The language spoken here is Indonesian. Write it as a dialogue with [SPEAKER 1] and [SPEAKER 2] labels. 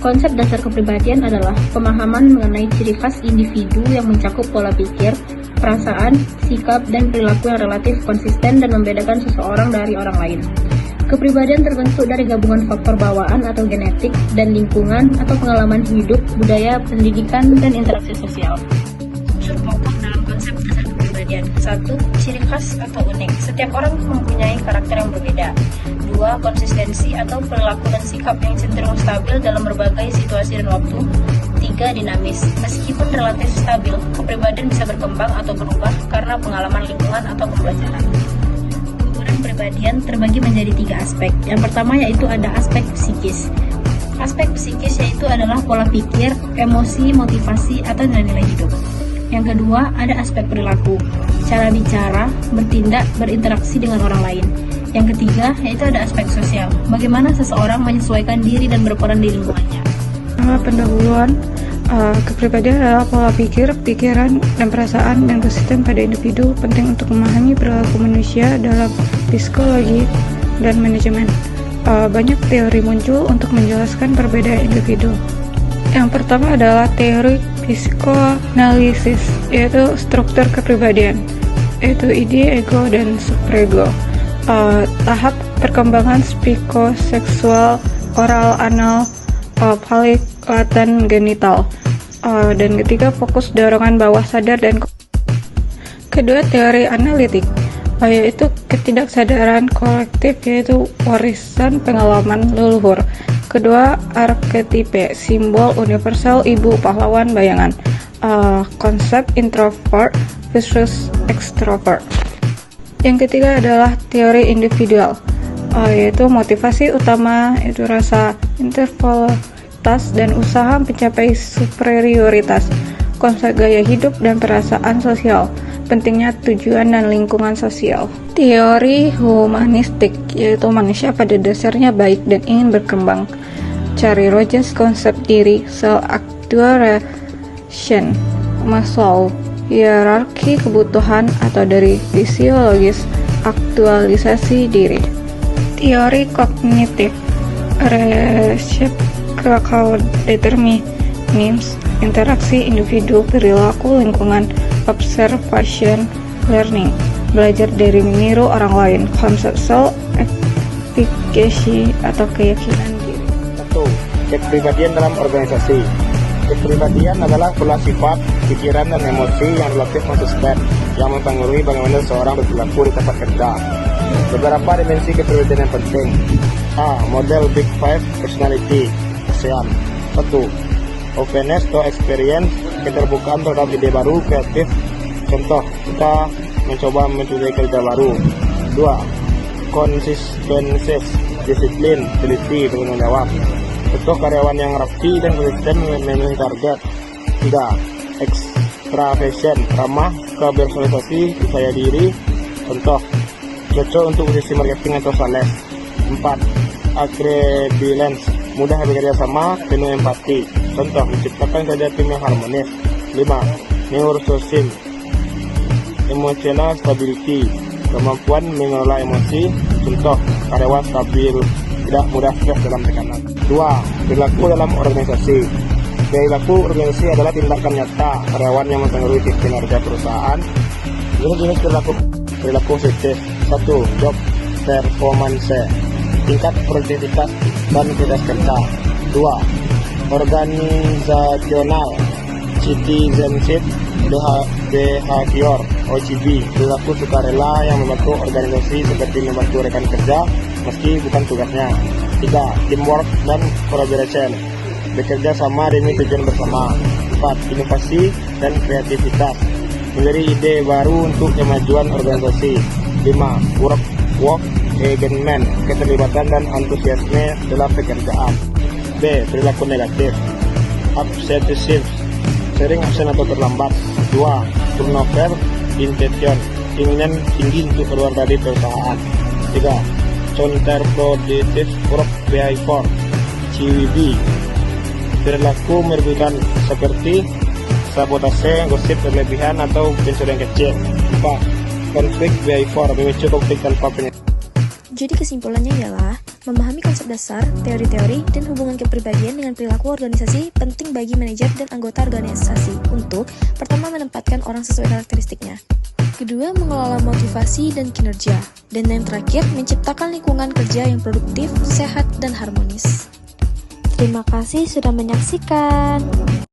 [SPEAKER 1] Konsep dasar kepribadian adalah pemahaman mengenai ciri khas individu yang mencakup pola pikir, perasaan, sikap, dan perilaku yang relatif konsisten dan membedakan seseorang dari orang lain. Kepribadian terbentuk dari gabungan faktor bawaan atau genetik dan lingkungan atau pengalaman hidup, budaya, pendidikan, dan interaksi sosial. Unsur pokok dalam konsep dasar kepribadian. 1. Ciri khas atau unik. Setiap orang mempunyai karakter yang berbeda. 2. Konsistensi atau perilaku dan sikap yang cenderung stabil dalam berbagai situasi dan waktu. 3. Dinamis. Meskipun relatif stabil, kepribadian bisa berkembang atau berubah karena pengalaman lingkungan atau pembelajaran. Ukuran kepribadian terbagi menjadi 3 aspek. Yang pertama yaitu ada aspek psikis. Aspek psikis yaitu adalah pola pikir, emosi, motivasi, atau nilai-nilai hidup. Yang kedua, ada aspek perilaku, cara bicara, bertindak, berinteraksi dengan orang lain. Yang ketiga, yaitu ada aspek sosial, bagaimana seseorang menyesuaikan diri dan berperan di lingkungannya.
[SPEAKER 2] Pendahuluan, kepribadian adalah pola pikir, pikiran, dan perasaan yang konsisten pada individu, penting untuk memahami perilaku manusia dalam psikologi dan manajemen. Banyak teori muncul untuk menjelaskan perbedaan individu. Yang pertama adalah teori psikoanalisis, yaitu struktur kepribadian, yaitu ide, ego, dan superego. Tahap perkembangan psikoseksual, oral, anal, falik, laten, genital. Dan ketiga, fokus dorongan bawah sadar dan kedua, teori analitik, yaitu ketidaksadaran kolektif, yaitu warisan pengalaman leluhur. Kedua, arketipe, simbol universal, ibu, pahlawan, bayangan. Konsep introvert versus extrovert. Yang ketiga adalah teori individual, yaitu motivasi utama, yaitu rasa individualitas dan usaha mencapai superioritas. Konsep gaya hidup dan perasaan sosial, pentingnya tujuan dan lingkungan sosial. Teori humanistik, yaitu manusia pada dasarnya baik dan ingin berkembang. Cari Rogers, konsep diri, self-actualization, Maslow, hierarki kebutuhan atau dari fisiologis, aktualisasi diri. Teori kognitif, reciprocal determinism, interaksi individu, perilaku lingkungan, observation learning, belajar dari meniru orang lain. Konsep self-efficacy atau keyakinan diri.
[SPEAKER 3] 1. Kepribadian dalam organisasi. Kepribadian adalah pola sifat, pikiran, dan emosi yang relatif konsisten yang mempengaruhi bagaimana seseorang berperilaku di tempat kerja. Beberapa dimensi kepribadian yang penting. A. Model Big Five Personality ASEAN. 1. Openness to experience, keterbukaan terhadap ide baru, kreatif. Contoh, kita mencoba mencari kerja baru. 2. Consistency, disiplin, teliti, bertanggung jawab. Contoh, karyawan yang rapi dan konsisten memenuhi target. 3. Extraversion, ramah, bersosialisasi, percaya diri. Contoh, cocok untuk posisi marketing atau sales. 4. Agreeableness, mudah bekerja sama, penuh empati. Contoh, menciptakan kerja tim yang harmonis. 5. Neurosocial, emotional stability, kemampuan mengelola emosi. Contoh, karyawan stabil, tidak mudah stres dalam tekanan. 2. Perilaku dalam organisasi. Perilaku organisasi adalah tindakan nyata karyawan yang mempengaruhi kinerja perusahaan. Jenis perilaku positif. 1. Job performance, tingkat produktivitas dan kualitas kerja. 2. Organizasional, citizenship behavior, OCB, perilaku sukarela yang membantu organisasi seperti membantu rekan kerja meski bukan tugasnya. 3. Teamwork dan collaboration, bekerja sama demi tujuan bersama. 4. Inovasi dan kreativitas, memberi ide baru untuk kemajuan organisasi. 5. Work engagement, keterlibatan dan antusiasme dalam pekerjaan. B. Perilaku negatif, absenteeism, sering absen atau terlambat. 2. Turnover intention, keinginan tinggi untuk keluar dari perusahaan. 3. Counterproductive work behavior, CWB, perilaku merugikan seperti sabotase, gosip berlebihan atau pencurian kecil. 4. Konflik behavior, memicu konflik tanpa penyebab.
[SPEAKER 4] Jadi kesimpulannya ialah Memahami konsep dasar, teori-teori, dan hubungan kepribadian dengan perilaku organisasi penting bagi manajer dan anggota organisasi untuk pertama menempatkan orang sesuai karakteristiknya. Kedua, mengelola motivasi dan kinerja. Dan yang terakhir, menciptakan lingkungan kerja yang produktif, sehat, dan harmonis. Terima kasih sudah menyaksikan.